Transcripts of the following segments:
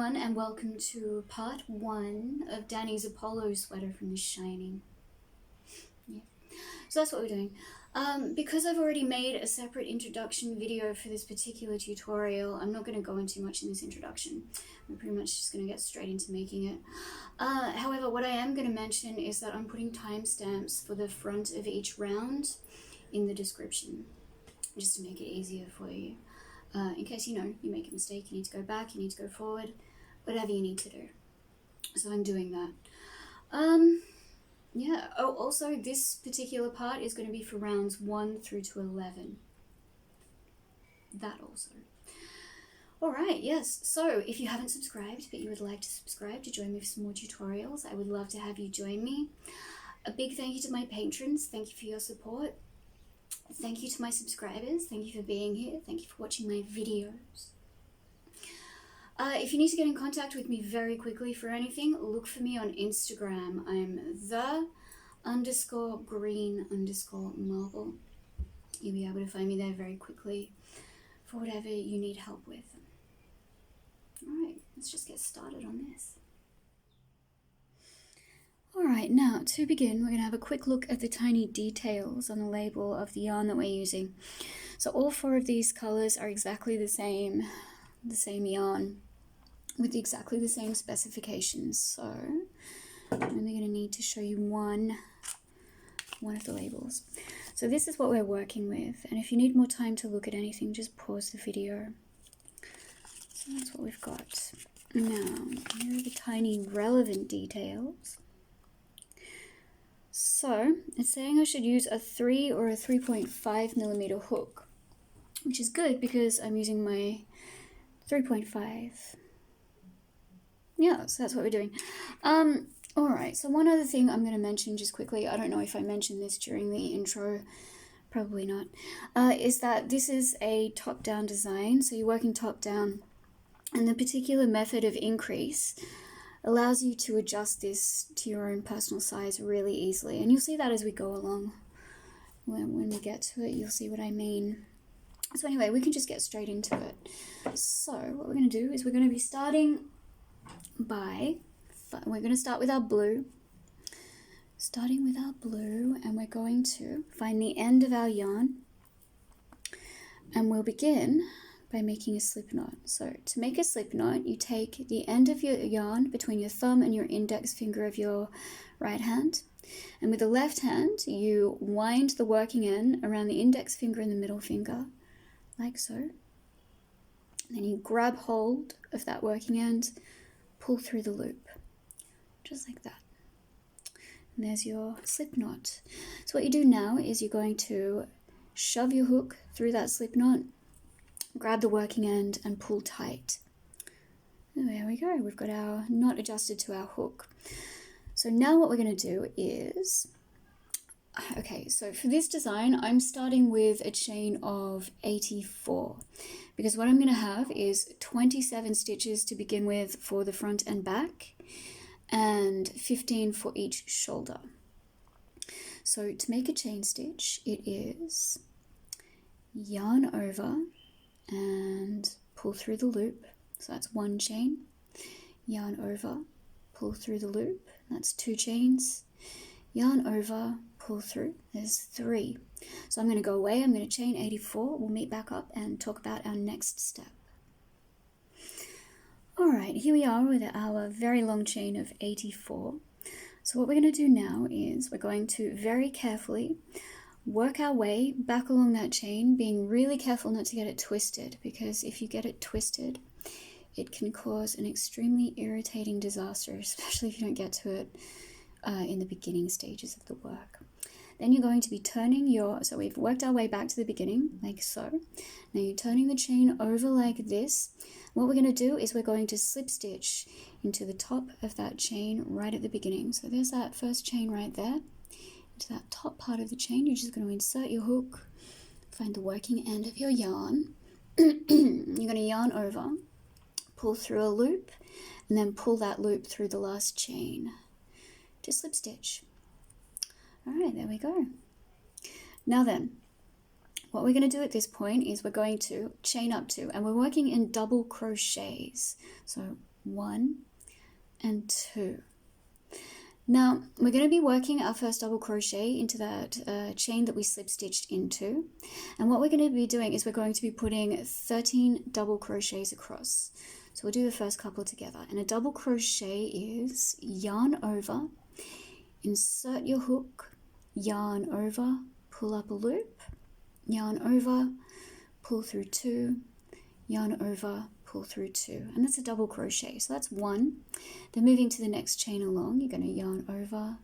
everyone, and welcome to part 1 of Danny's Apollo sweater from The Shining. Yeah, so that's what we're doing. Because I've already made a separate introduction video for this particular tutorial, I'm not going to go into much in this introduction. I'm pretty much just going to get straight into making it. However, what I am going to mention is that I'm putting timestamps for the front of each round in the description, just to make it easier for you. In case, you make a mistake, you need to go back, you need to go forward, whatever you need to do. So I'm doing that. Yeah. Oh, also, this particular part is going to be for rounds 1 through to 11. That also. Alright, yes. So, if you haven't subscribed, but you would like to subscribe to join me for some more tutorials, I would love to have you join me. A big thank you to my patrons. Thank you for your support. Thank you to my subscribers. Thank you for being here. Thank you for watching my videos. If you need to get in contact with me very quickly for anything, look for me on Instagram. I'm the_green_marble. You'll be able to find me there very quickly for whatever you need help with. Alright, let's just get started on this. Alright, now to begin, we're going to have a quick look at the tiny details on the label of the yarn that we're using. So all 4 of these colours are exactly the same yarn with exactly the same specifications. So I'm only going to need to show you one of the labels. So this is what we're working with, and if you need more time to look at anything, just pause the video. So that's what we've got. Now, here are the tiny relevant details. So, it's saying I should use a 3 or a 3.5mm hook, which is good because I'm using my 3.5. Yeah, so that's what we're doing. Alright, so one other thing I'm going to mention just quickly, I don't know if I mentioned this during the intro, probably not, is that this is a top-down design, so you're working top-down, and the particular method of increase allows you to adjust this to your own personal size really easily. And you'll see that as we go along. When we get to it, you'll see what I mean. So anyway, we can just get straight into it. So what we're going to do is we're going to be starting by, we're going to start with our blue. Starting with our blue, and we're going to find the end of our yarn. And we'll begin by making a slip knot. So to make a slip knot, you take the end of your yarn between your thumb and your index finger of your right hand, and with the left hand you wind the working end around the index finger and the middle finger, like so. And then you grab hold of that working end, pull through the loop, just like that. And there's your slip knot. So what you do now is you're going to shove your hook through that slip knot, grab the working end and pull tight. And there we go, we've got our knot adjusted to our hook. So now what we're going to do is, okay, so for this design I'm starting with a chain of 84 because what I'm going to have is 27 stitches to begin with for the front and back and 15 for each shoulder. So to make a chain stitch, it is yarn over and pull through the loop, so that's 1 chain, yarn over, pull through the loop, that's 2 chains, yarn over, pull through, there's 3. So I'm going to go away, I'm going to chain 84, we'll meet back up and talk about our next step. Alright, here we are with our very long chain of 84. So what we're going to do now is we're going to very carefully work our way back along that chain, being really careful not to get it twisted, because if you get it twisted, it can cause an extremely irritating disaster, especially if you don't get to it in the beginning stages of the work. Then you're going to be turning so we've worked our way back to the beginning, like so. Now you're turning the chain over like this. What we're going to do is we're going to slip stitch into the top of that chain right at the beginning. So there's that first chain right there. Into that top part of the chain, you're just going to insert your hook, find the working end of your yarn, you're going to yarn over, pull through a loop, and then pull that loop through the last chain to slip stitch. Alright, there we go. Now then, what we're going to do at this point is we're going to chain up 2, and we're working in double crochets. So 1 and 2. Now we're going to be working our first double crochet into that chain that we slip stitched into, and what we're going to be doing is we're going to be putting 13 double crochets across. So we'll do the first couple together, and a double crochet is yarn over, insert your hook, yarn over, pull up a loop, yarn over, pull through 2, yarn over, pull through 2, and that's a double crochet. So that's 1. Then moving to the next chain along, you're going to yarn over,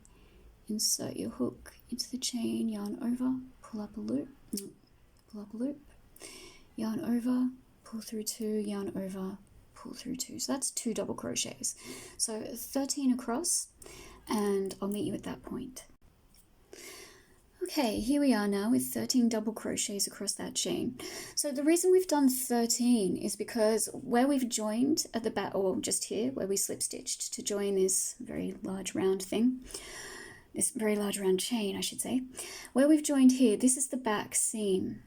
insert your hook into the chain, yarn over, pull up a loop, yarn over, pull through 2, yarn over, pull through 2. So that's 2 double crochets. So 13 across, and I'll meet you at that point. Okay, here we are now with 13 double crochets across that chain. So the reason we've done 13 is because where we've joined at the back, or just here where we slip stitched to join this very large round thing, this very large round chain I should say, where we've joined here, this is the back seam.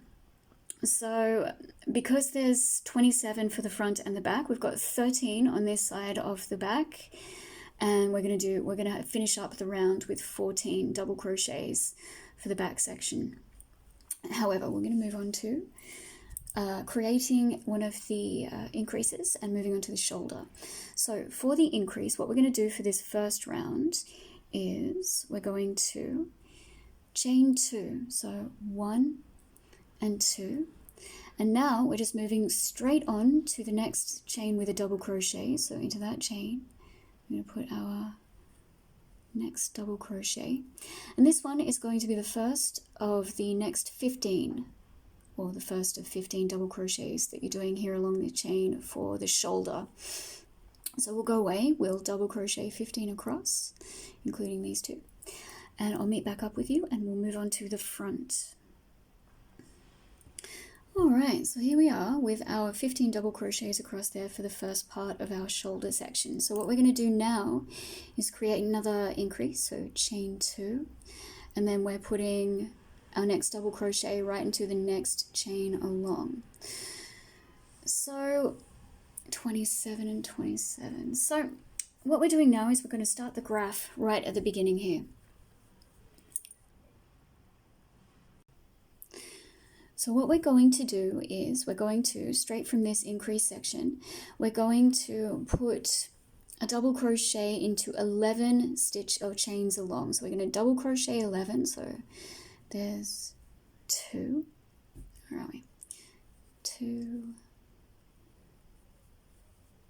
So because there's 27 for the front and the back, we've got 13 on this side of the back, and we're going to finish up the round with 14 double crochets for the back section. However, we're going to move on to creating one of the increases and moving on to the shoulder. So for the increase, what we're going to do for this first round is we're going to chain 2, so 1 and 2, and now we're just moving straight on to the next chain with a double crochet. So into that chain, I'm going to put our next double crochet, and this one is going to be the first of the next 15, or the first of 15 double crochets that you're doing here along the chain for the shoulder. So we'll go away, we'll double crochet 15 across, including these 2, and I'll meet back up with you and we'll move on to the front. Alright, so here we are with our 15 double crochets across there for the first part of our shoulder section. So what we're going to do now is create another increase, so chain 2, and then we're putting our next double crochet right into the next chain along. So 27 and 27. So what we're doing now is we're going to start the graph right at the beginning here. So what we're going to do is we're going to, straight from this increase section, we're going to put a double crochet into 11 stitch or chains along. So we're going to double crochet 11. So there's 2, where are we? 2,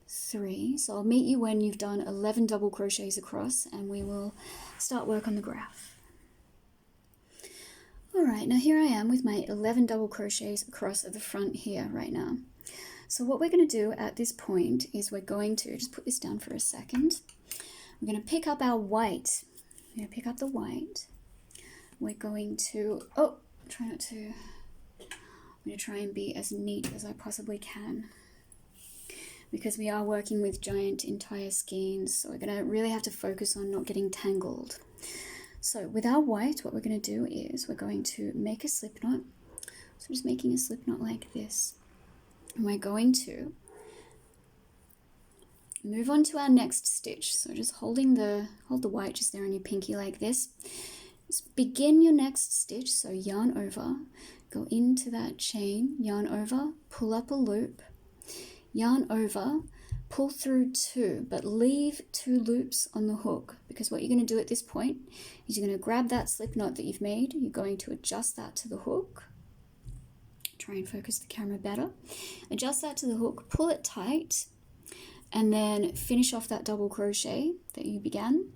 3. So I'll meet you when you've done 11 double crochets across, and we will start work on the graph. Alright, now here I am with my 11 double crochets across at the front here right now. So what we're going to do at this point is we're going to, just put this down for a second, we're going to pick up our white. We're going to pick up the white. We're going to, I'm going to try and be as neat as I possibly can, because we are working with giant entire skeins, so we're going to really have to focus on not getting tangled. So with our white, what we're going to do is we're going to make a slip knot. So I'm just making a slip knot like this. And we're going to move on to our next stitch. So just hold the white just there on your pinky like this. Just begin your next stitch. So yarn over, go into that chain, yarn over, pull up a loop, yarn over, pull through 2, but leave 2 loops on the hook, because what you're going to do at this point is you're going to grab that slip knot that you've made, you're going to adjust that to the hook, try and focus the camera better, adjust that to the hook, pull it tight, and then finish off that double crochet that you began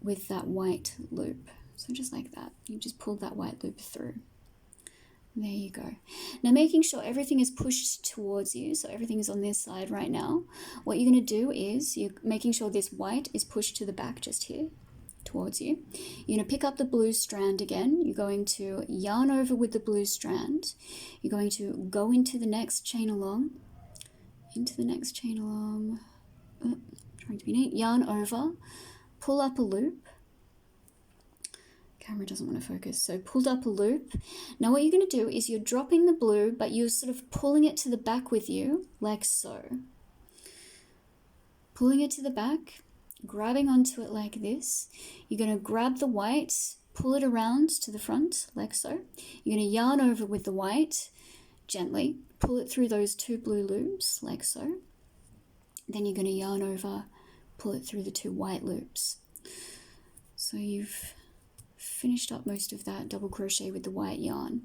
with that white loop. So just like that, you just pulled that white loop through. There you go. Now making sure everything is pushed towards you, so everything is on this side right now. What you're going to do is you're making sure this white is pushed to the back just here towards you. You're going to pick up the blue strand again. You're going to yarn over with the blue strand. You're going to go into the next chain along, trying to be neat, yarn over, pull up a loop. Camera doesn't want to focus, so pulled up a loop. Now what you're going to do is you're dropping the blue, but you're sort of pulling it to the back with you, like so. pulling it to the back, grabbing onto it like this. You're going to grab the white, pull it around to the front like so. You're going to yarn over with the white gently, pull it through those 2 blue loops like so. Then you're going to yarn over, pull it through the 2 white loops. So you've finished up most of that double crochet with the white yarn.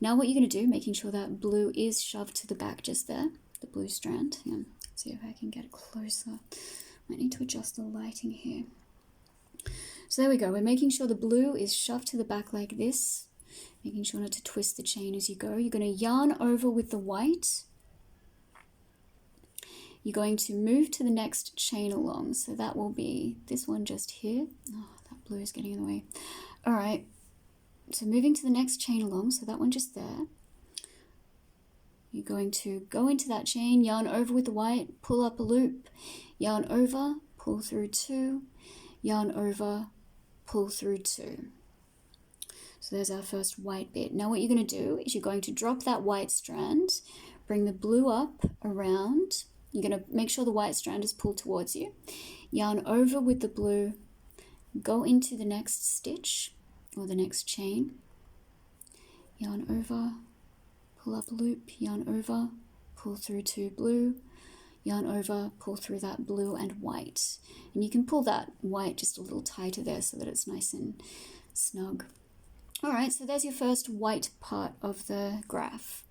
Now what you're going to do, making sure that blue is shoved to the back just there, the blue strand. Yeah. See if I can get it closer. Might need to adjust the lighting here. So there we go. We're making sure the blue is shoved to the back like this, making sure not to twist the chain as you go. You're going to yarn over with the white. You're going to move to the next chain along. So that will be this one just here. Oh, that blue is getting in the way. All right. So moving to the next chain along. So that one just there. You're going to go into that chain, yarn over with the white, pull up a loop, yarn over, pull through 2, yarn over, pull through 2. So there's our first white bit. Now what you're going to do is you're going to drop that white strand, bring the blue up around. You're going to make sure the white strand is pulled towards you. Yarn over with the blue, go into the next stitch or the next chain. Yarn over, pull up a loop, yarn over, pull through 2 blue, yarn over, pull through that blue and white. And you can pull that white just a little tighter there so that it's nice and snug. All right, so there's your first white part of the graph.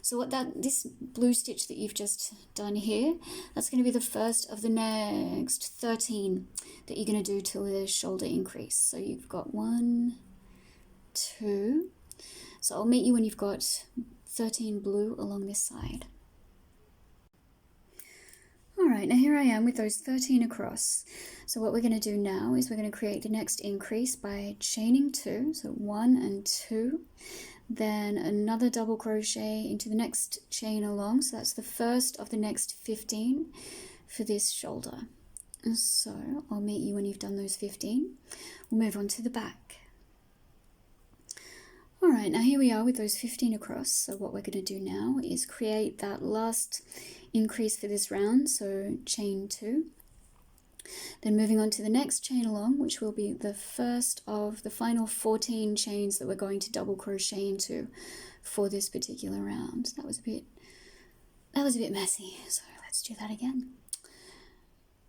So this blue stitch that you've just done here, that's going to be the first of the next 13 that you're going to do till the shoulder increase. So you've got 1, 2. So I'll meet you when you've got 13 blue along this side. All right, now here I am with those 13 across. So what we're going to do now is we're going to create the next increase by chaining 2, so 1 and 2. Then another double crochet into the next chain along, so that's the first of the next 15 for this shoulder. So I'll meet you when you've done those 15. We'll move on to the back. All right, now here we are with those 15 across. So what we're going to do now is create that last increase for this round, so chain 2. Then moving on to the next chain along, which will be the first of the final 14 chains that we're going to double crochet into for this particular round. That was a bit messy, so let's do that again.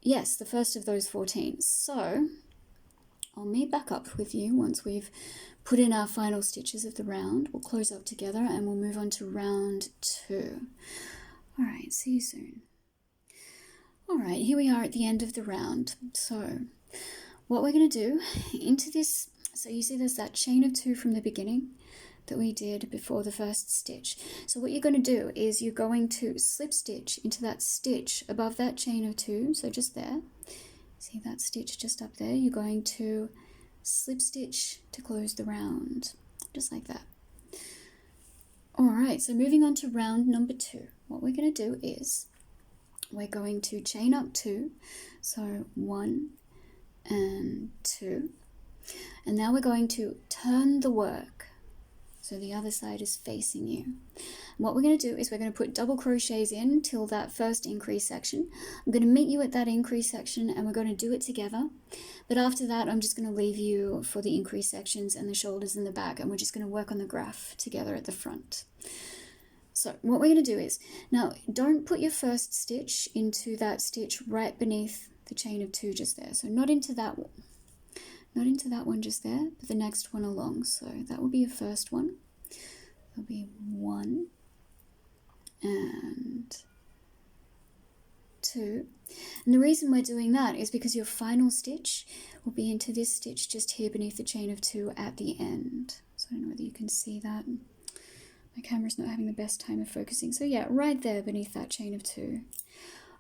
Yes, the first of those 14. So I'll meet back up with you once we've put in our final stitches of the round. We'll close up together and we'll move on to round 2. All right, see you soon. All right, here we are at the end of the round. So what we're going to do into this, so you see there's that chain of 2 from the beginning that we did before the first stitch. So what you're going to do is you're going to slip stitch into that stitch above that chain of 2, so just there. See that stitch just up there? You're going to slip stitch to close the round, just like that. All right, so moving on to round number 2. What we're going to do is we're going to chain up 2, so 1 and 2, and now we're going to turn the work so the other side is facing you. And what we're going to do is we're going to put double crochets in till that first increase section. I'm going to meet you at that increase section and we're going to do it together, but after that I'm just going to leave you for the increase sections and the shoulders and the back, and we're just going to work on the graph together at the front. So what we're going to do is, now don't put your first stitch into that stitch right beneath the chain of 2 just there. So not into that one just there, but the next one along. So that will be your first one. There'll be 1 and 2. And the reason we're doing that is because your final stitch will be into this stitch just here beneath the chain of 2 at the end. So I don't know whether you can see that. My camera's not having the best time of focusing. So yeah, right there beneath that chain of 2.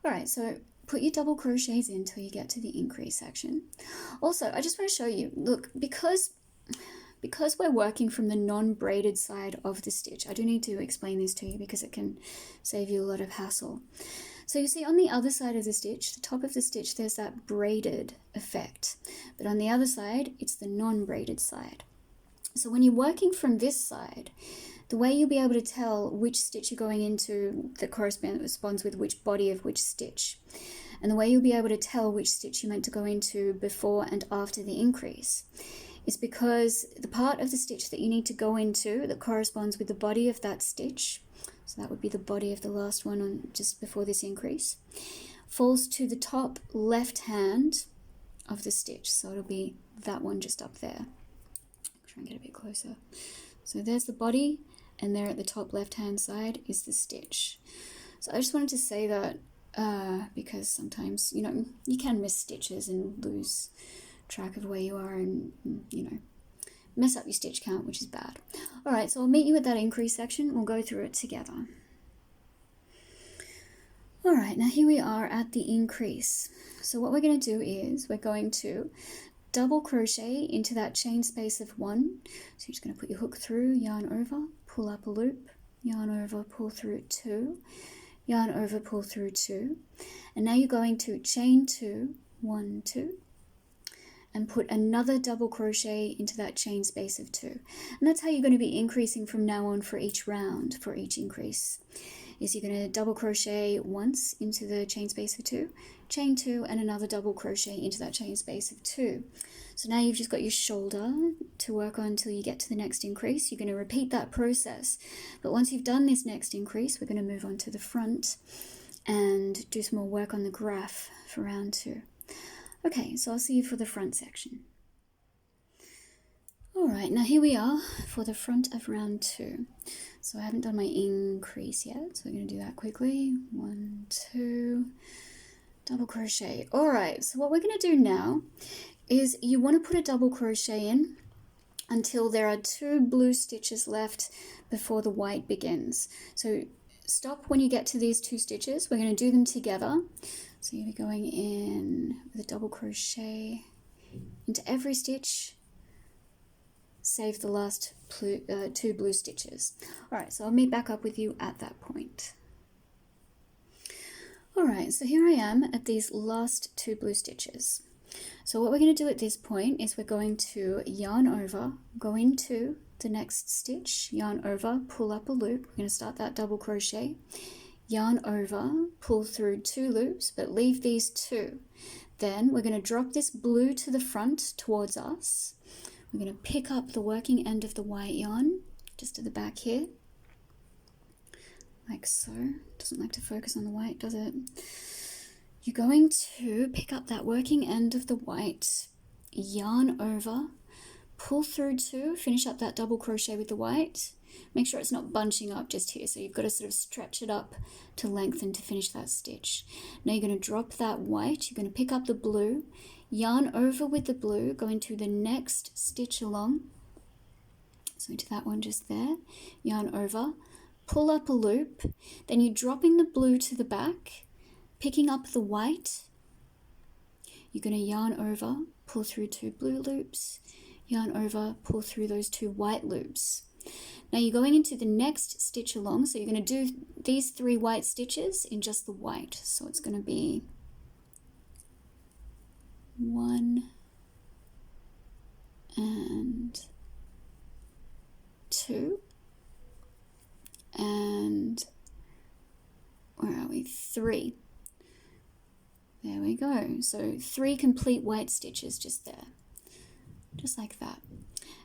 All right, so put your double crochets in till you get to the increase section. Also, I just want to show you, look, because we're working from the non-braided side of the stitch, I do need to explain this to you because it can save you a lot of hassle. So you see on the other side of the stitch, the top of the stitch, there's that braided effect. But on the other side, it's the non-braided side. So when you're working from this side, the way you'll be able to tell which stitch you're going into that corresponds with which body of which stitch. And the way you'll be able to tell which stitch you're meant to go into before and after the increase is because the part of the stitch that you need to go into that corresponds with the body of that stitch, so that would be the body of the last one on just before this increase, falls to the top left hand of the stitch. So it'll be that one just up there. Try and get a bit closer. So there's the body, and there at the top left hand side is the stitch. So I just wanted to say that because sometimes, you know, you can miss stitches and lose track of where you are and, you know, mess up your stitch count, which is bad. All right, so I'll meet you at that increase section. We'll go through it together. All right, now here we are at the increase. So what we're going to do is we're going to double crochet into that chain space of 1. So you're just going to put your hook through, yarn over, pull up a loop, yarn over, pull through 2, yarn over, pull through 2, and now you're going to chain 2, 1, 2, and put another double crochet into that chain space of 2. And that's how you're going to be increasing from now on for each round, for each increase. Is you're going to double crochet once into the chain space of 2, chain 2, and another double crochet into that chain space of 2. So now you've just got your shoulder to work on until you get to the next increase. You're going to repeat that process, but once you've done this next increase, we're going to move on to the front and do some more work on the graph for round 2. Okay, so I'll see you for the front section. All right, now here we are for the front of round 2. So I haven't done my increase yet, so we're going to do that quickly. 1, 2, double crochet. All right, so what we're going to do now is you want to put a double crochet in until there are 2 blue stitches left before the white begins. So stop when you get to these 2 stitches. We're going to do them together. So you'll be going in with a double crochet into every stitch, save the last 2 blue stitches. All right, so I'll meet back up with you at that point. All right, so here I am at these last 2 blue stitches. So what we're going to do at this point is we're going to yarn over, go into the next stitch, yarn over, pull up a loop. We're going to start that double crochet, yarn over, pull through 2 loops, but leave these 2. Then we're going to drop this blue to the front towards us. We're going to pick up the working end of the white yarn, just to the back here, like so. Doesn't like to focus on the white, does it? You're going to pick up that working end of the white, yarn over, pull through 2, finish up that double crochet with the white. Make sure it's not bunching up just here, so you've got to sort of stretch it up to lengthen to finish that stitch. Now you're going to drop that white, you're going to pick up the blue, yarn over with the blue, go into the next stitch along, so into that one just there, yarn over, pull up a loop, then you're dropping the blue to the back, picking up the white, you're going to yarn over, pull through 2 blue loops, yarn over, pull through those 2 white loops. Now you're going into the next stitch along, so you're going to do these 3 white stitches in just the white. So it's going to be 1 and 2 and where are we? 3. There we go. So 3 complete white stitches just there, just like that.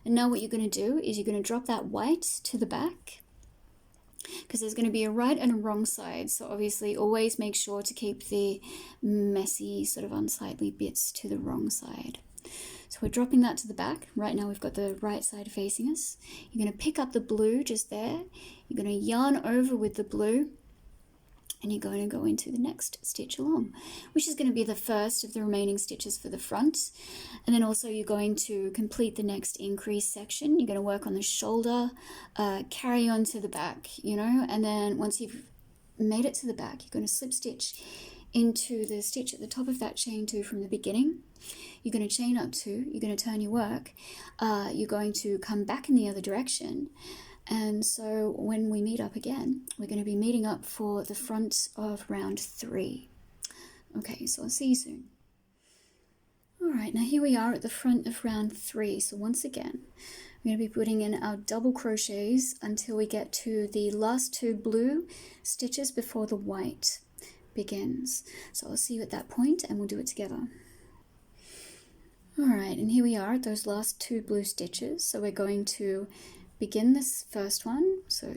And now what you're going to do is you're going to drop that white to the back, because there's going to be a right and a wrong side. So obviously always make sure to keep the messy, sort of unsightly bits to the wrong side. So we're dropping that to the back. Right now we've got the right side facing us. You're going to pick up the blue just there. You're going to yarn over with the blue, and you're going to go into the next stitch along, which is going to be the first of the remaining stitches for the front. And then also you're going to complete the next increase section. You're going to work on the shoulder, carry on to the back, you know, and then once you've made it to the back, you're going to slip stitch into the stitch at the top of that chain 2 from the beginning. You're going to chain up 2, you're going to turn your work, you're going to come back in the other direction. And so when we meet up again, we're going to be meeting up for the front of round 3. Okay, so I'll see you soon. All right, now here we are at the front of round 3. So once again, we're going to be putting in our double crochets until we get to the last 2 blue stitches before the white. begins. So I'll see you at that point and we'll do it together. Alright, and here we are at those last 2 blue stitches. So we're going to begin this first one. So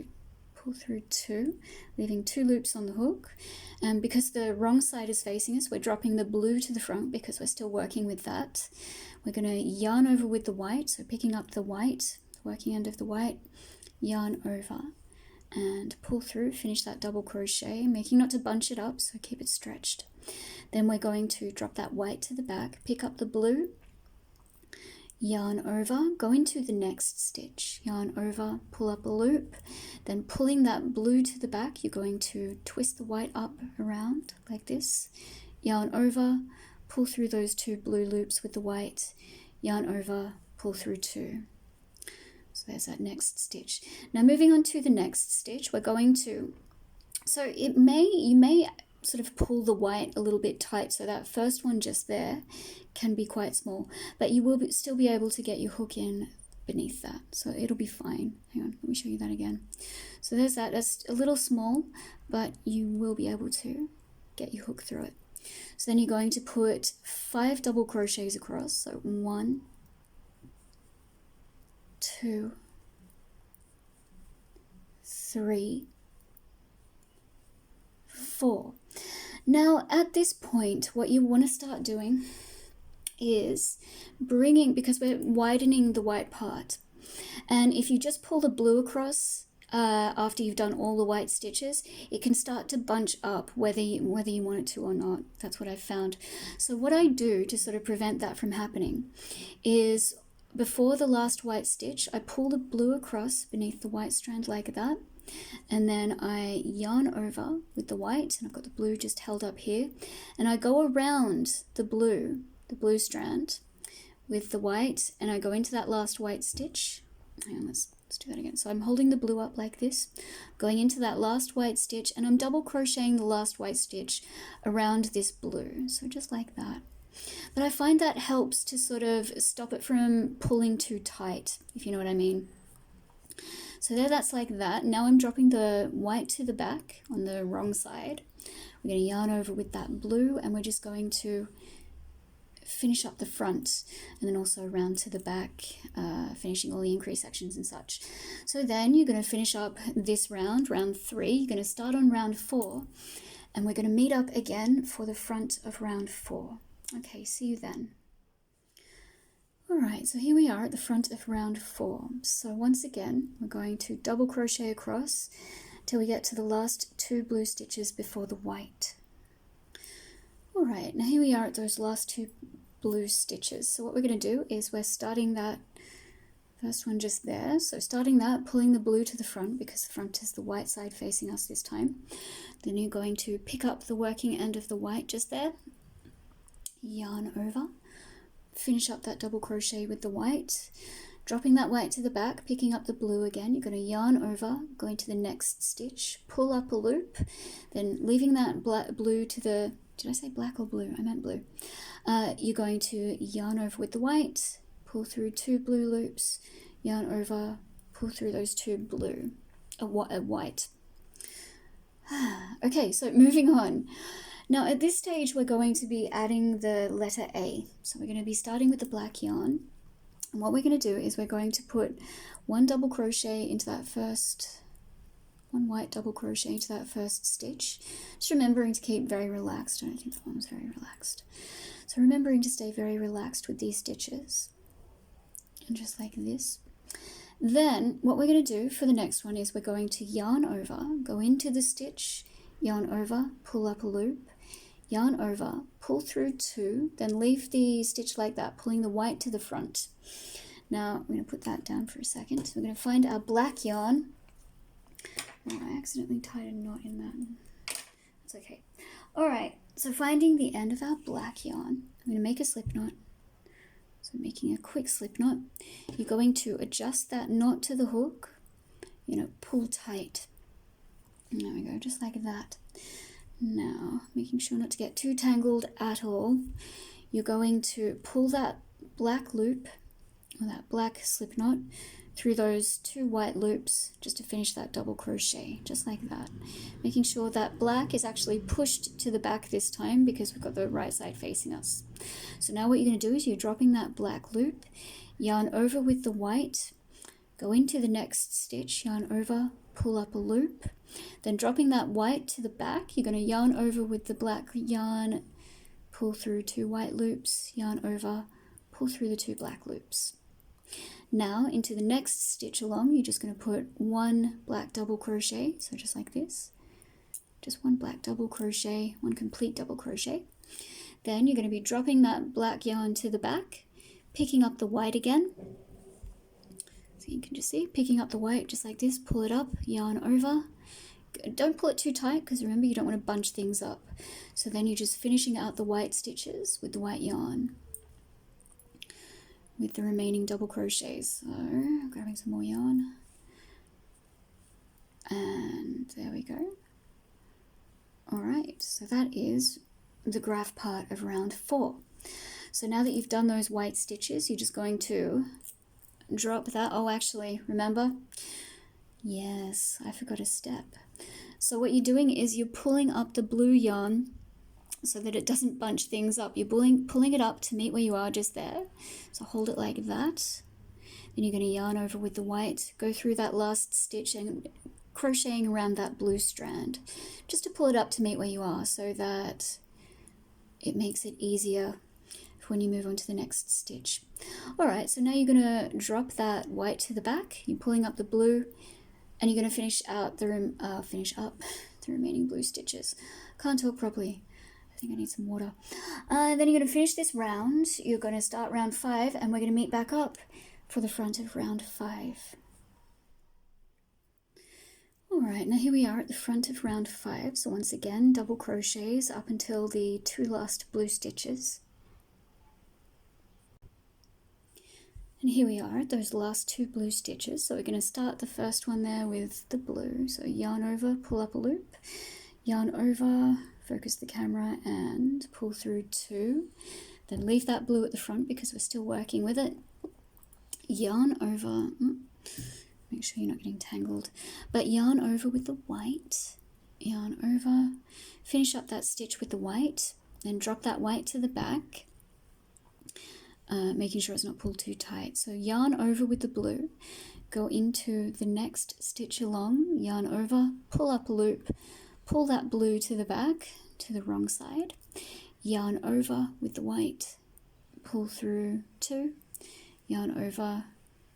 pull through 2, leaving 2 loops on the hook. And because the wrong side is facing us, we're dropping the blue to the front because we're still working with that. We're going to yarn over with the white, so picking up the white, working end of the white, yarn over and pull through, finish that double crochet, making not to bunch it up, so keep it stretched. Then we're going to drop that white to the back, pick up the blue, yarn over, go into the next stitch, yarn over, pull up a loop, then pulling that blue to the back, you're going to twist the white up around like this, yarn over, pull through those 2 blue loops with the white, yarn over, pull through 2. So there's that next stitch. Now moving on to the next stitch, we're going to, so you may sort of pull the white a little bit tight, so that first one just there can be quite small, but you will still be able to get your hook in beneath that, so it'll be fine. Hang on, let me show you that again. So there's that, that's a little small, but you will be able to get your hook through it. So then you're going to put 5 double crochets across, so 1, 2, 3, 4. Now at this point, what you want to start doing is bringing, because we're widening the white part, and if you just pull the blue across after you've done all the white stitches, it can start to bunch up whether you want it to or not. That's what I've found. So what I do to sort of prevent that from happening is, before the last white stitch, I pull the blue across beneath the white strand like that, and then I yarn over with the white, and I've got the blue just held up here, and I go around the blue strand with the white, and I go into that last white stitch. Hang on, let's do that again. So I'm holding the blue up like this, going into that last white stitch, and I'm double crocheting the last white stitch around this blue, so just like that. But I find that helps to sort of stop it from pulling too tight, if you know what I mean. So there, that's like that. Now I'm dropping the white to the back on the wrong side. We're going to yarn over with that blue, and we're just going to finish up the front and then also around to the back, finishing all the increase sections and such. So then you're going to finish up this round 3. You're going to start on round 4, and we're going to meet up again for the front of round 4. Okay, see you then. Alright, so here we are at the front of round 4. So once again, we're going to double crochet across till we get to the last 2 blue stitches before the white. Alright, now here we are at those last 2 blue stitches. So what we're going to do is we're starting that first one just there. So starting that, pulling the blue to the front because the front is the white side facing us this time. Then you're going to pick up the working end of the white just there, yarn over, finish up that double crochet with the white, dropping that white to the back, picking up the blue again. You're going to yarn over, going to the next stitch, pull up a loop, then leaving that blue to the, did I say black or blue? I meant blue. You're going to yarn over with the white, pull through 2 blue loops, yarn over, pull through those 2 blue, a white. Okay, so moving on. Now at this stage we're going to be adding the letter A. So we're going to be starting with the black yarn. And what we're going to do is we're going to put 1 double crochet into that first, 1 white double crochet into that first stitch. Just remembering to keep very relaxed. I don't think that one was very relaxed. So remembering to stay very relaxed with these stitches. And just like this. Then what we're going to do for the next one is we're going to yarn over, go into the stitch, yarn over, pull up a loop, yarn over, pull through 2, then leave the stitch like that, pulling the white to the front. Now I'm going to put that down for a second. So we're going to find our black yarn. Oh, I accidentally tied a knot in that. That's okay. Alright, so finding the end of our black yarn, I'm going to make a slip knot. So making a quick slip knot. You're going to adjust that knot to the hook, pull tight. And there we go, just like that. Now, making sure not to get too tangled at all, you're going to pull that black loop, or that black slip knot, through those 2 white loops just to finish that double crochet, just like that. Making sure that black is actually pushed to the back this time because we've got the right side facing us. So now what you're going to do is you're dropping that black loop, yarn over with the white, go into the next stitch, yarn over, pull up a loop, then dropping that white to the back, you're going to yarn over with the black yarn, pull through 2 white loops, yarn over, pull through the 2 black loops. Now into the next stitch along, you're just going to put 1 black double crochet, so just like this, just 1 black double crochet, 1 complete double crochet. Then you're going to be dropping that black yarn to the back, picking up the white again. So you can just see, picking up the white just like this, pull it up, yarn over. Don't pull it too tight because remember you don't want to bunch things up. So then you're just finishing out the white stitches with the white yarn with the remaining double crochets. So grabbing some more yarn, and there we go. Alright, so that is the graph part of round 4. So now that you've done those white stitches, you're just going to drop that. Oh, actually, remember? Yes, I forgot a step. So what you're doing is you're pulling up the blue yarn so that it doesn't bunch things up. You're pulling it up to meet where you are just there. So hold it like that. Then you're going to yarn over with the white, go through that last stitch and crocheting around that blue strand just to pull it up to meet where you are so that it makes it easier when you move on to the next stitch. Alright, so now you're going to drop that white to the back, you're pulling up the blue, and you're going to finish up the remaining blue stitches. Can't talk properly. I think I need some water. Then you're going to finish this round. You're going to start round 5, and we're going to meet back up for the front of round 5. Alright, now here we are at the front of round 5. So once again, double crochets up until the 2 last blue stitches. And here we are at those last 2 blue stitches. So we're going to start the first one there with the blue. So yarn over, pull up a loop, yarn over, focus the camera and pull through 2. Then leave that blue at the front because we're still working with it. Yarn over, make sure you're not getting tangled, but yarn over with the white, yarn over, finish up that stitch with the white, then drop that white to the back. Making sure it's not pulled too tight. So yarn over with the blue, go into the next stitch along, yarn over, pull up a loop, pull that blue to the back, to the wrong side, yarn over with the white, pull through 2, yarn over,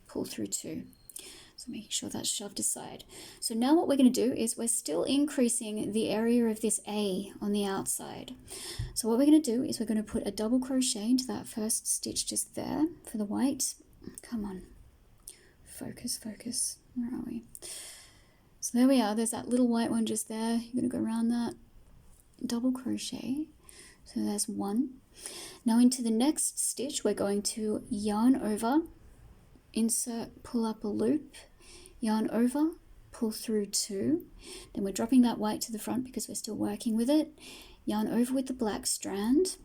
pull through 2. So making sure that's shoved aside. So now what we're going to do is we're still increasing the area of this A on the outside. So what we're going to do is we're going to put a double crochet into that first stitch just there for the white. Come on, focus, focus. Where are we? So there we are. There's that little white one just there. You're going to go around that, double crochet. So there's 1. Now into the next stitch, we're going to yarn over, insert, pull up a loop, yarn over, pull through 2, then we're dropping that white to the front because we're still working with it, yarn over with the black strand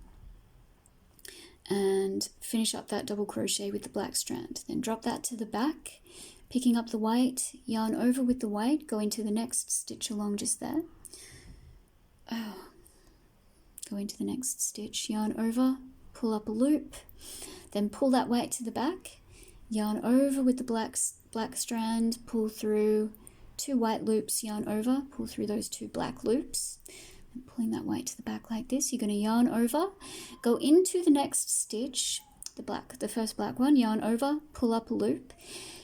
and finish up that double crochet with the black strand, then drop that to the back, picking up the white, yarn over with the white, go into the next stitch along just there, go into the next stitch, yarn over, pull up a loop, then pull that white to the back, yarn over with the black strand, pull through 2 white loops, yarn over, pull through those 2 black loops, and pulling that white to the back like this. You're going to yarn over, go into the next stitch, the first black one, yarn over, pull up a loop,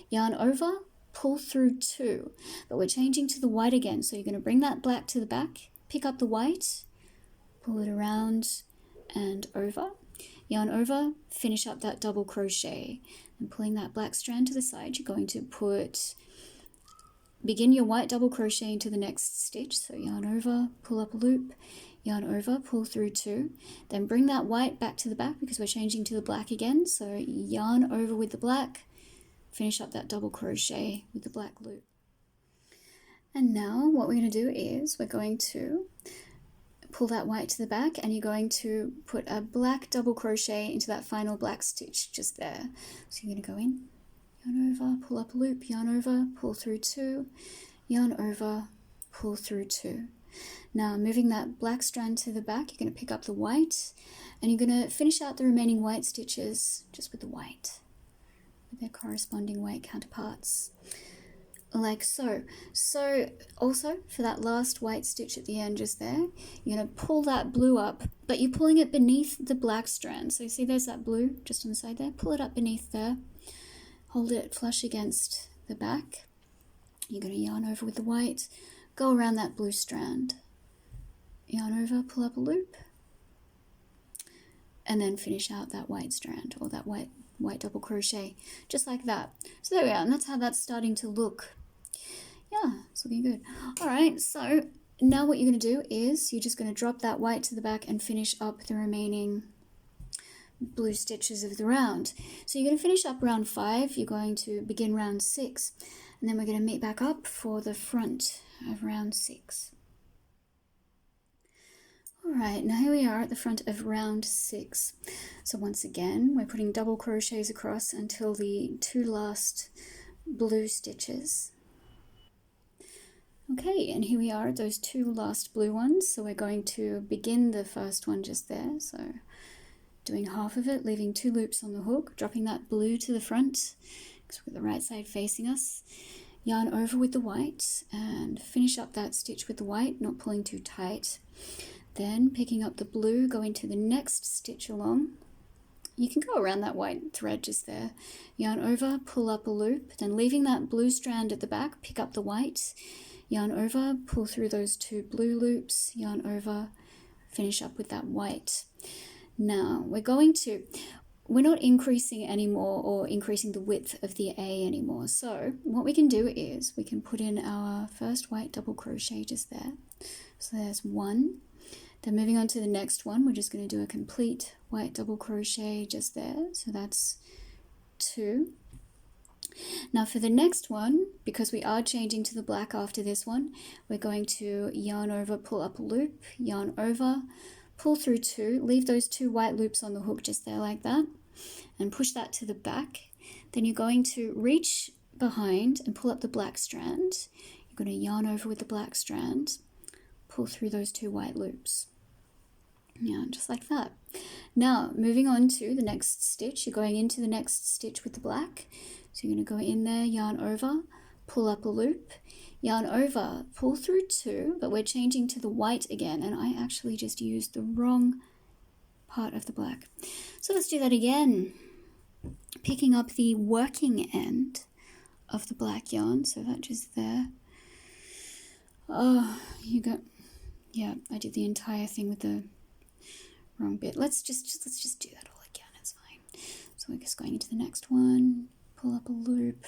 yarn over, pull through 2, but we're changing to the white again. So you're going to bring that black to the back, pick up the white, pull it around and over, yarn over, finish up that double crochet. And pulling that black strand to the side, you're going to begin your white double crochet into the next stitch. So yarn over, pull up a loop, yarn over, pull through 2, then bring that white back to the back because we're changing to the black again. So yarn over with the black, finish up that double crochet with the black loop. And now what we're going to do is we're going to pull that white to the back and you're going to put a black double crochet into that final black stitch just there. So you're going to go in, yarn over, pull up a loop, yarn over, pull through 2, yarn over, pull through 2. Now moving that black strand to the back, you're going to pick up the white and you're going to finish out the remaining white stitches just with the white, with their corresponding white counterparts, like so. So also for that last white stitch at the end just there, you're going to pull that blue up, but you're pulling it beneath the black strand. So you see there's that blue just on the side there, pull it up beneath there, hold it flush against the back. You're going to yarn over with the white, go around that blue strand, yarn over, pull up a loop, and then finish out that white strand or that white double crochet, just like that. So there we are, and that's how that's starting to look. Yeah, it's looking good. All right, so now what you're going to do is you're just going to drop that white to the back and finish up the remaining blue stitches of the round. So you're going to finish up round 5, you're going to begin round 6, and then we're going to meet back up for the front of round 6. Alright, now here we are at the front of round 6. So once again, we're putting double crochets across until the 2 last blue stitches. Okay, and here we are at those 2 last blue ones. So we're going to begin the first one just there. So doing half of it, leaving 2 loops on the hook, dropping that blue to the front, because we've got the right side facing us. Yarn over with the white and finish up that stitch with the white, not pulling too tight. Then picking up the blue, go into the next stitch along. You can go around that white thread just there. Yarn over, pull up a loop, then leaving that blue strand at the back, pick up the white, yarn over, pull through those 2 blue loops, yarn over, finish up with that white. Now we're not increasing anymore or increasing the width of the A anymore. So what we can do is we can put in our first white double crochet just there. So there's 1. Then moving on to the next one, we're just going to do a complete white double crochet just there. So that's 2. Now for the next one, because we are changing to the black after this one, we're going to yarn over, pull up a loop, yarn over, pull through 2, leave those 2 white loops on the hook just there like that, and push that to the back. Then you're going to reach behind and pull up the black strand. You're going to yarn over with the black strand, pull through those 2 white loops. Yeah, just like that. Now, moving on to the next stitch, you're going into the next stitch with the black. So you're going to go in there, yarn over, pull up a loop, yarn over, pull through 2, but we're changing to the white again, and I actually just used the wrong part of the black. So let's do that again. Picking up the working end of the black yarn, so that just there. Oh, yeah, I did the entire thing with the wrong bit. Let's just do that all again, it's fine. So we're just going into the next one, pull up a loop.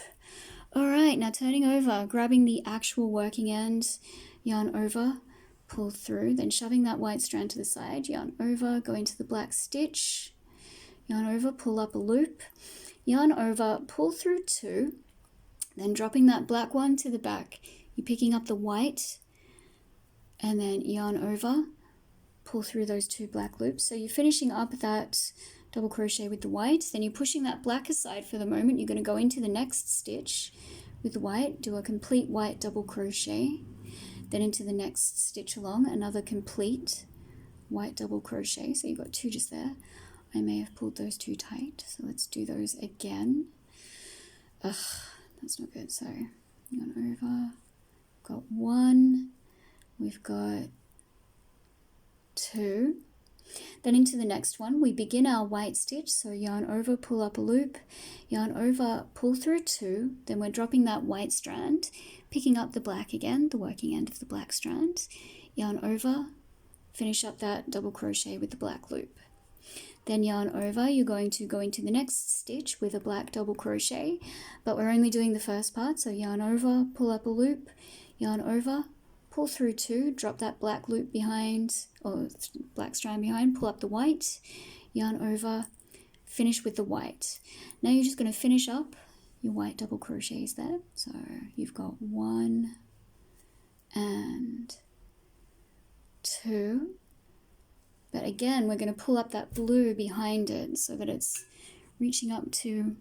All right, now turning over, grabbing the actual working end, yarn over, pull through, then shoving that white strand to the side, yarn over, go into the black stitch, yarn over, pull up a loop, yarn over, pull through 2, then dropping that black one to the back. You're picking up the white and then yarn over, pull through those 2 black loops. So you're finishing up that double crochet with the white, then you're pushing that black aside for the moment. You're going to go into the next stitch with the white, do a complete white double crochet, then into the next stitch along, another complete white double crochet. So you've got 2 just there. I may have pulled those 2 tight, so let's do those again. Ugh, that's not good. So yarn over, got 1, we've got 2. Then into the next one, we begin our white stitch, so yarn over, pull up a loop, yarn over, pull through 2, then we're dropping that white strand, picking up the black again, the working end of the black strand, yarn over, finish up that double crochet with the black loop. Then yarn over, you're going to go into the next stitch with a black double crochet, but we're only doing the first part, so yarn over, pull up a loop, yarn over, pull through 2, drop that black loop behind, or black strand behind, pull up the white, yarn over, finish with the white. Now you're just going to finish up your white double crochets there. So you've got 1 and 2. But again, we're going to pull up that blue behind it so that it's reaching up to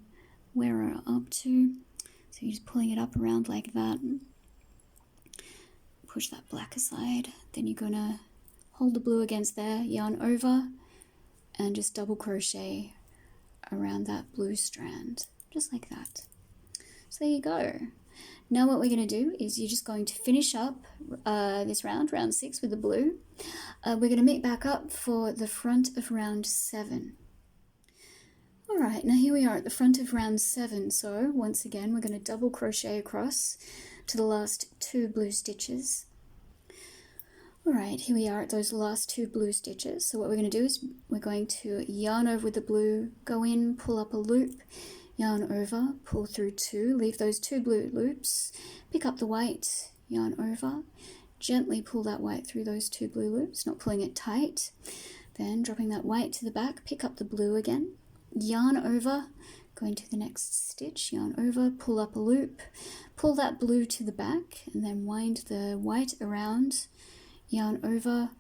where we're up to. So you're just pulling it up around like that. Push that black aside. Then you're gonna hold the blue against there, yarn over, and just double crochet around that blue strand, just like that. So there you go. Now what we're going to do is you're just going to finish up this round 6 with the blue. We're going to meet back up for the front of round 7. Alright, now here we are at the front of round 7. So once again we're going to double crochet across to the last 2 blue stitches. Alright, here we are at those last 2 blue stitches. So what we're going to do is we're going to yarn over with the blue, go in, pull up a loop, yarn over, pull through 2, leave those 2 blue loops, pick up the white, yarn over, gently pull that white through those 2 blue loops, not pulling it tight, then dropping that white to the back, pick up the blue again, yarn over, go into the next stitch, yarn over, pull up a loop, pull that blue to the back, and then wind the white around, yarn over,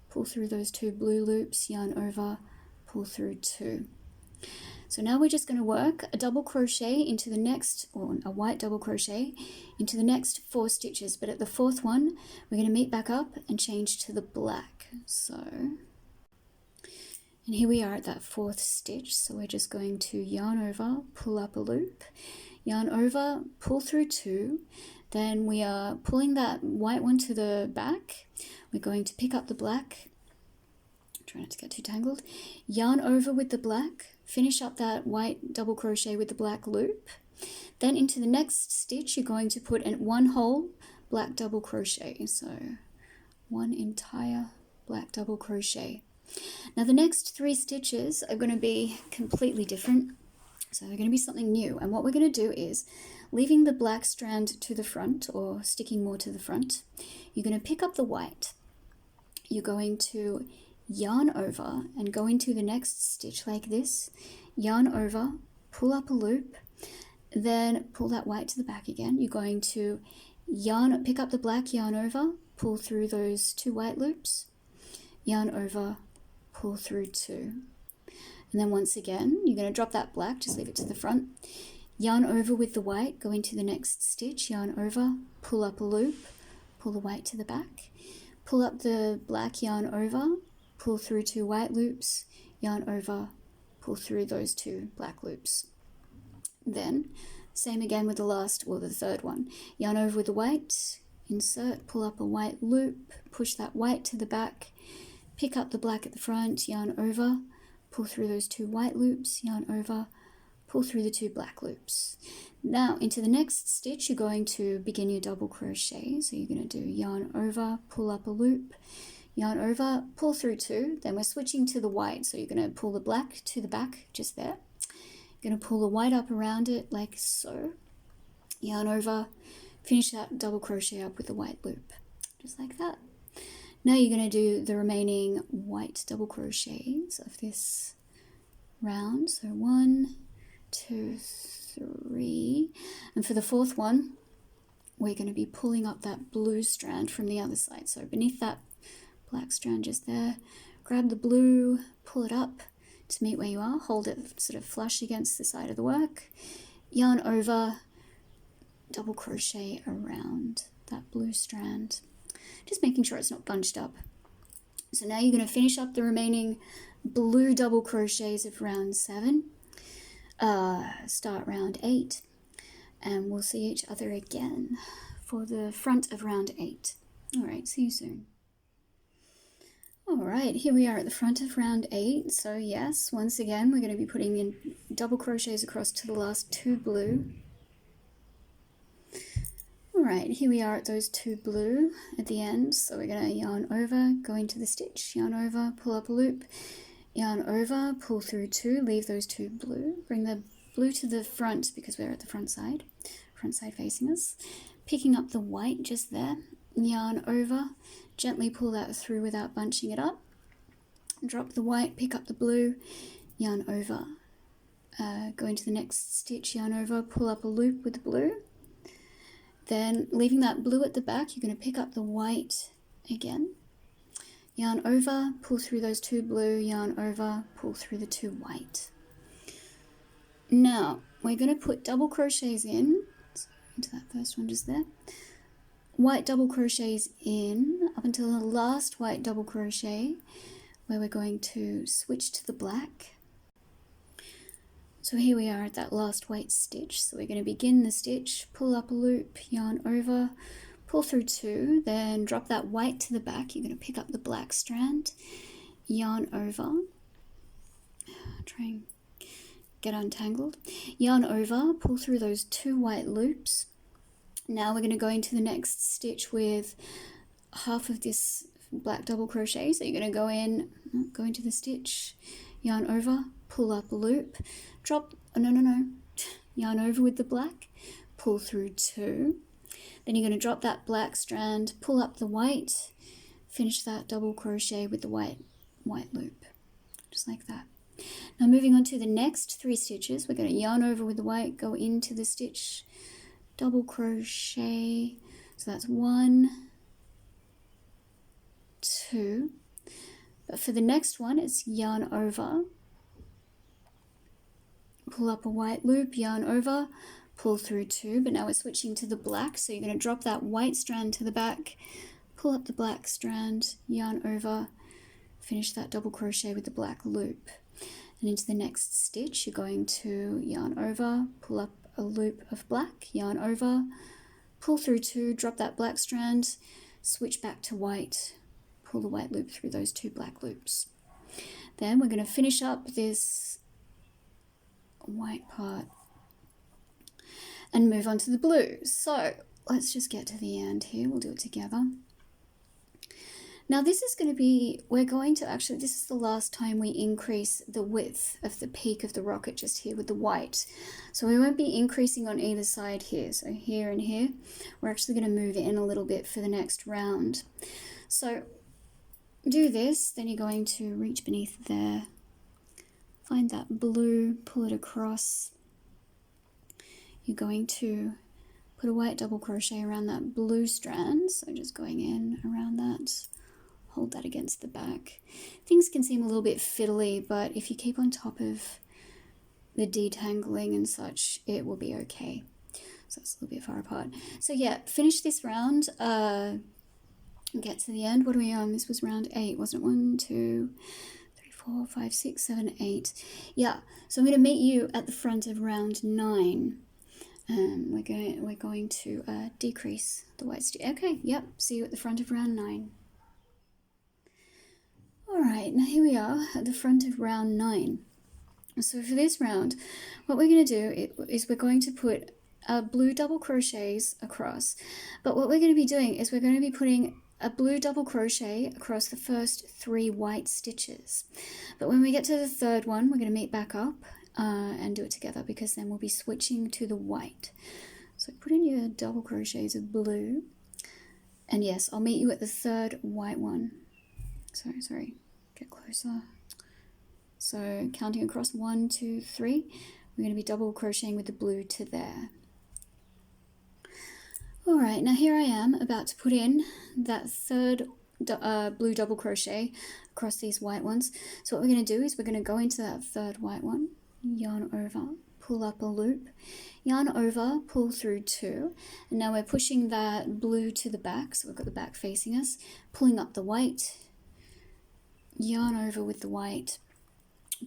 pull through those 2 blue loops, yarn over, pull through 2. So now we're just going to work a double crochet into the next, or a white double crochet into the next 4 stitches, but at the 4th one we're going to meet back up and change to the black. So, and here we are at that 4th stitch, so we're just going to yarn over, pull up a loop, yarn over, pull through 2, then we are pulling that white one to the back, we're going to pick up the black, try not to get too tangled, yarn over with the black, finish up that white double crochet with the black loop, then into the next stitch you're going to put in 1 whole black double crochet, so 1 entire black double crochet. Now the next 3 stitches are going to be completely different, so they're going to be something new, and what we're going to do is leaving the black strand to the front, or sticking more to the front, you're going to pick up the white, you're going to yarn over and go into the next stitch like this, yarn over, pull up a loop, then pull that white to the back again. You're going to pick up the black, yarn over, pull through those 2 white loops, yarn over, pull through 2. And then once again, you're going to drop that black, just leave it to the front, yarn over with the white, go into the next stitch, yarn over, pull up a loop, pull the white to the back, pull up the black, yarn over, pull through 2 white loops, yarn over, pull through those 2 black loops. Then, same again with the last, or the 3rd one. Yarn over with the white, insert, pull up a white loop, push that white to the back, pick up the black at the front, yarn over, pull through those 2 white loops, yarn over, pull through the 2 black loops. Now, into the next stitch, you're going to begin your double crochet. So you're going to do yarn over, pull up a loop, yarn over, pull through 2, then we're switching to the white, so you're going to pull the black to the back, just there. You're going to pull the white up around it, like so. Yarn over, finish that double crochet up with the white loop, just like that. Now you're going to do the remaining white double crochets of this round, so 1, 2, 3, and for the 4th one, we're going to be pulling up that blue strand from the other side, so beneath that black strand just there, grab the blue, pull it up to meet where you are, hold it sort of flush against the side of the work, yarn over, double crochet around that blue strand, just making sure it's not bunched up. So now you're going to finish up the remaining blue double crochets of round 7, start round 8, and we'll see each other again for the front of round 8. Alright, see you soon. Alright, here we are at the front of round 8. So yes, once again, we're going to be putting in double crochets across to the last 2 blue. Alright, here we are at those 2 blue at the end. So we're going to yarn over, go into the stitch, yarn over, pull up a loop, yarn over, pull through 2, leave those 2 blue, bring the blue to the front because we're at the front side facing us, picking up the white just there, yarn over, gently pull that through without bunching it up, drop the white, pick up the blue, yarn over, go into the next stitch, yarn over, pull up a loop with the blue, then leaving that blue at the back, you're going to pick up the white again, yarn over, pull through those 2 blue, yarn over, pull through the 2 white. Now we're going to put double crochets in, so into that first one just there, white double crochets in up until the last white double crochet, where we're going to switch to the black. So here we are at that last white stitch, so we're going to begin the stitch, pull up a loop, yarn over, pull through 2, then drop that white to the back. You're going to pick up the black strand, yarn over, try and get untangled, yarn over, pull through those 2 white loops. Now we're going to go into the next stitch with half of this black double crochet, so you're going to go into the stitch, yarn over, pull up a loop, drop, yarn over with the black, pull through 2, then you're going to drop that black strand, pull up the white, finish that double crochet with the white loop, just like that. Now moving on to the next 3 stitches, we're going to yarn over with the white, go into the stitch, double crochet, so that's 1, 2, but for the next one it's yarn over, pull up a white loop, yarn over, pull through 2, but now we're switching to the black, so you're going to drop that white strand to the back, pull up the black strand, yarn over, finish that double crochet with the black loop, and into the next stitch you're going to yarn over, pull up a loop of black, yarn over, pull through 2, drop that black strand, switch back to white, pull the white loop through those 2 black loops. Then we're going to finish up this white part and move on to the blue. So let's just get to the end here, we'll do it together. Now this is going to be, this is the last time we increase the width of the peak of the rocket just here with the white. So we won't be increasing on either side here, so here and here. We're actually going to move it in a little bit for the next round. So do this, then you're going to reach beneath there, find that blue, pull it across. You're going to put a white double crochet around that blue strand, so just going in around that. Hold that against the back. Things can seem a little bit fiddly, but if you keep on top of the detangling and such, it will be okay. So it's a little bit far apart. So yeah, finish this round, get to the end. What are we on? This was round 8, wasn't it? 1, 2, 3, 4, 5, 6, 7, 8. Yeah, so I'm going to meet you at the front of round 9. We're going to decrease the white stitch. Okay, yep, see you at the front of round 9. Alright, now here we are at the front of round 9. So for this round, what we're going to do is we're going to put blue double crochets across. But what we're going to be doing is we're going to be putting a blue double crochet across the first 3 white stitches. But when we get to the 3rd one, we're going to meet back up and do it together, because then we'll be switching to the white. So put in your double crochets of blue. And yes, I'll meet you at the 3rd white one. Sorry, get closer. So counting across 1, 2, 3, we're going to be double crocheting with the blue to there. Alright, now here I am about to put in that 3rd blue double crochet across these white ones. So what we're going to do is we're going to go into that 3rd white one, yarn over, pull up a loop, yarn over, pull through 2, and now we're pushing that blue to the back, so we've got the back facing us, pulling up the white, yarn over with the white,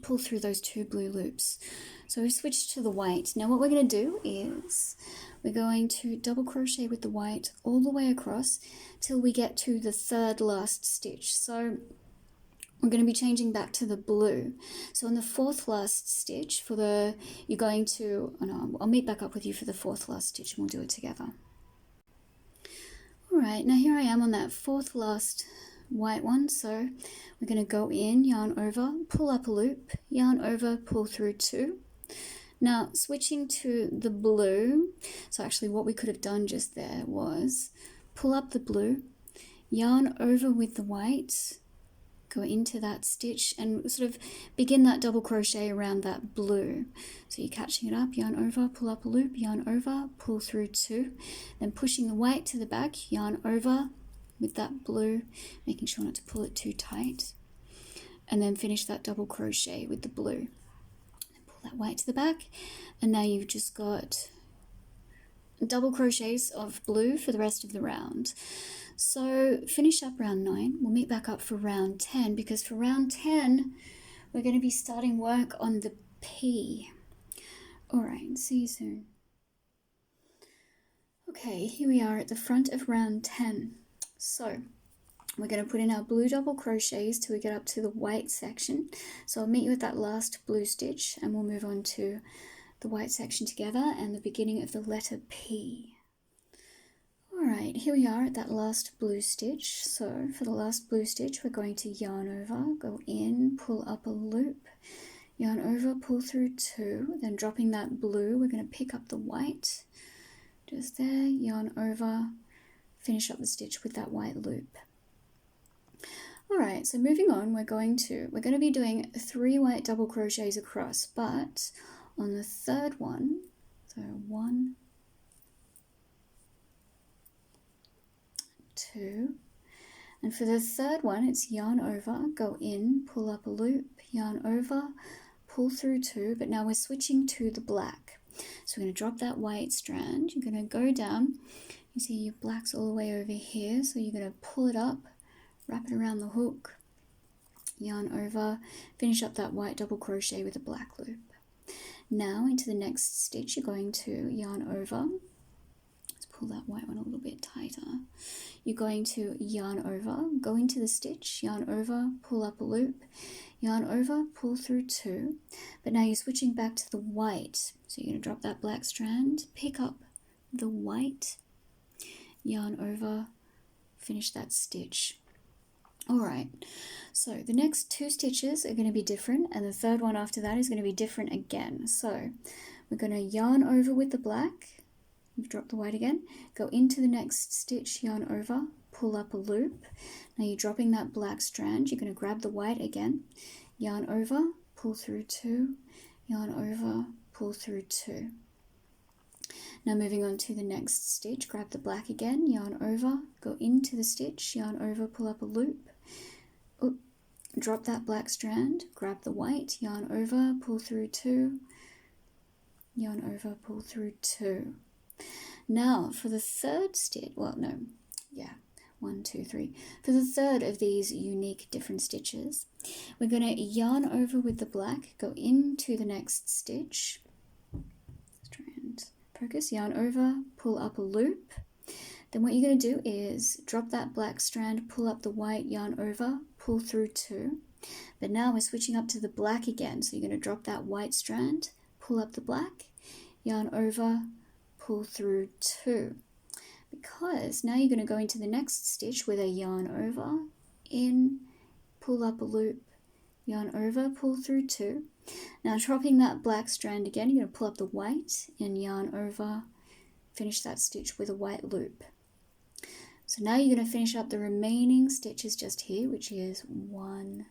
pull through those 2 blue loops. So we switched to the white. Now what we're going to do is we're going to double crochet with the white all the way across till we get to the 3rd last stitch. So we're going to be changing back to the blue. So on the 4th last stitch you're going to, I'll meet back up with you for the 4th last stitch and we'll do it together. Alright, now here I am on that 4th last white one, so we're going to go in, yarn over, pull up a loop, yarn over, pull through 2. Now switching to the blue, so actually what we could have done just there was pull up the blue, yarn over with the white, go into that stitch and sort of begin that double crochet around that blue. So you're catching it up, yarn over, pull up a loop, yarn over, pull through 2, then pushing the white to the back, yarn over with that blue, making sure not to pull it too tight, and then finish that double crochet with the blue. And pull pull that white to the back, and now you've just got double crochets of blue for the rest of the round. So finish up round 9. We'll meet back up for round 10, because for round 10 we're going to be starting work on the P. Alright, see you soon. Okay, here we are at the front of round 10. So we're going to put in our blue double crochets till we get up to the white section. So I'll meet you at that last blue stitch and we'll move on to the white section together and the beginning of the letter P. Alright, here we are at that last blue stitch. So for the last blue stitch we're going to yarn over, go in, pull up a loop, yarn over, pull through 2, then dropping that blue, we're going to pick up the white, just there, yarn over, finish up the stitch with that white loop. Alright, so moving on, we're going to be doing 3 white double crochets across, but on the third one, so 1, 2, and for the third one it's yarn over, go in, pull up a loop, yarn over, pull through 2, but now we're switching to the black. So we're going to drop that white strand, you're going to go down, you see your black's all the way over here, so you're going to pull it up, wrap it around the hook, yarn over, finish up that white double crochet with a black loop. Now into the next stitch you're going to yarn over, let's pull that white one a little bit tighter, you're going to yarn over, go into the stitch, yarn over, pull up a loop, yarn over, pull through 2, but now you're switching back to the white, so you're going to drop that black strand, pick up the white, yarn over, finish that stitch. Alright, so the next 2 stitches are going to be different, and the third one after that is going to be different again. So we're going to yarn over with the black, you've dropped the white again, go into the next stitch, yarn over, pull up a loop. Now you're dropping that black strand, you're going to grab the white again, yarn over, pull through 2, yarn over, pull through 2. Now moving on to the next stitch, grab the black again, yarn over, go into the stitch, yarn over, pull up a loop, drop that black strand, grab the white, yarn over, pull through 2, yarn over, pull through 2. Now for the third stitch, 1, 2, 3. For the third of these unique different stitches, we're going to yarn over with the black, go into the next stitch, let's try and focus, yarn over, pull up a loop. Then what you're going to do is drop that black strand, pull up the white, yarn over, pull through 2. But now we're switching up to the black again, so you're going to drop that white strand, pull up the black, yarn over, pull through 2. Because now you're going to go into the next stitch with a yarn over, in, pull up a loop, yarn over, pull through 2. Now dropping that black strand again, you're going to pull up the white and yarn over, finish that stitch with a white loop. So now you're going to finish up the remaining stitches just here, which is 1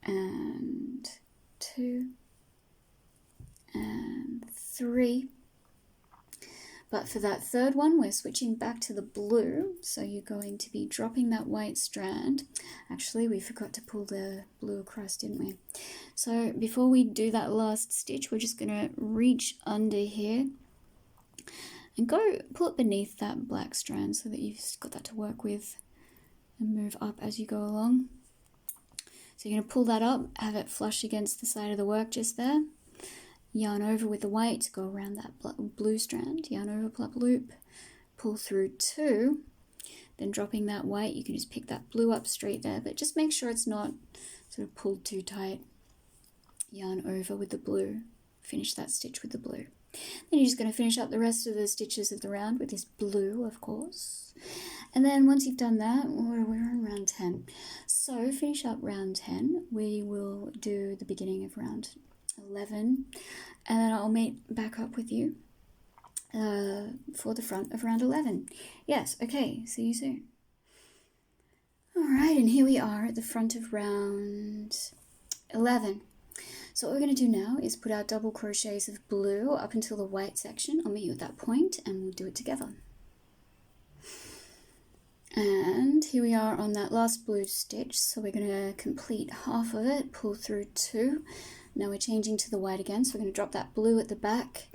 and 2 and 3. But for that third one, we're switching back to the blue. So you're going to be dropping that white strand. Actually, we forgot to pull the blue across, didn't we? So before we do that last stitch, we're just going to reach under here and go pull it beneath that black strand so that you've got that to work with and move up as you go along. So you're going to pull that up, have it flush against the side of the work just there. Yarn over with the white, go around that blue strand, yarn over, pull up a loop, pull through 2, then dropping that white, you can just pick that blue up straight there, but just make sure it's not sort of pulled too tight. Yarn over with the blue, finish that stitch with the blue. Then you're just going to finish up the rest of the stitches of the round with this blue, of course. And then once you've done that, we're on round 10. So finish up round 10, we will do the beginning of round 11, and then I'll meet back up with you for the front of round 11. Yes, okay, see you soon. Alright, and here we are at the front of round 11. So what we're going to do now is put our double crochets of blue up until the white section. I'll meet you at that point and we'll do it together. And here we are on that last blue stitch, so we're going to complete half of it, pull through 2. Now we're changing to the white again, so we're going to drop that blue at the back,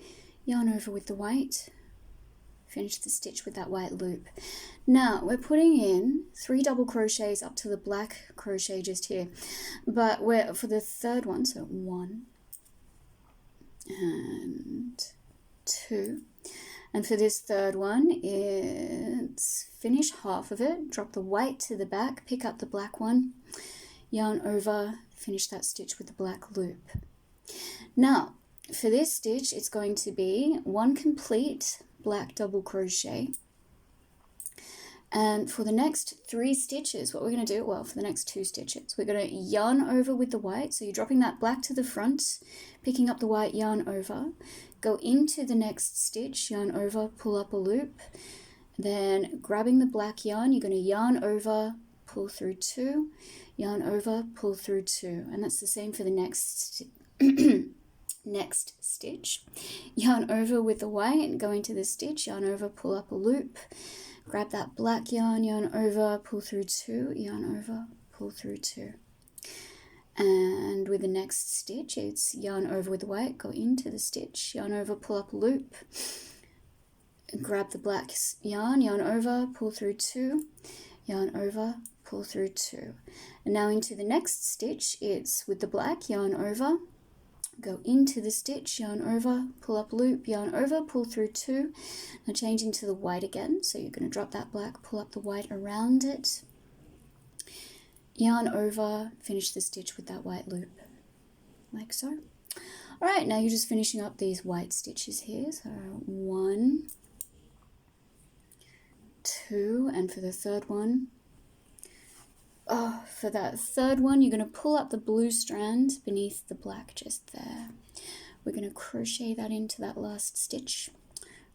yarn over with the white, finish the stitch with that white loop. Now we're putting in 3 double crochets up to the black crochet just here, but we're for the third one, so 1 and 2. And for this third one, it's finish half of it, drop the white to the back, pick up the black one, yarn over, finish that stitch with the black loop. Now, for this stitch, it's going to be 1 complete black double crochet. And for the next 3 stitches, what we're going to do, well, for the next 2 stitches, we're going to yarn over with the white. So you're dropping that black to the front, picking up the white, yarn over, go into the next stitch, yarn over, pull up a loop, then grabbing the black yarn, you're going to yarn over, pull through 2, yarn over, pull through 2, and that's the same for the next next stitch. Yarn over with the white, go into the stitch, yarn over, pull up a loop, grab that black yarn, yarn over, pull through 2, yarn over, pull through 2. And with the next stitch, it's yarn over with the white, go into the stitch, yarn over, pull up a loop, grab the black yarn, yarn over, pull through 2, yarn over, pull through 2. And now into the next stitch, it's with the black, yarn over, go into the stitch, yarn over, pull up a loop, yarn over, pull through 2. Now changing to the white again, so you're going to drop that black, pull up the white around it, yarn over, finish the stitch with that white loop, like so. Alright, now you're just finishing up these white stitches here, so 1, 2, and for the third one, for that third one, you're going to pull up the blue strand beneath the black just there. We're going to crochet that into that last stitch,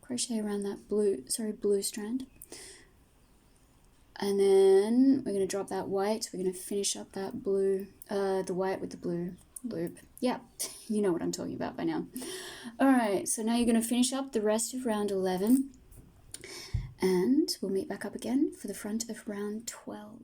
crochet around that blue strand. And then we're going to drop that white. We're going to finish up that blue, the white with the blue loop. Yeah, you know what I'm talking about by now. Alright, so now you're going to finish up the rest of round 11. And we'll meet back up again for the front of round 12.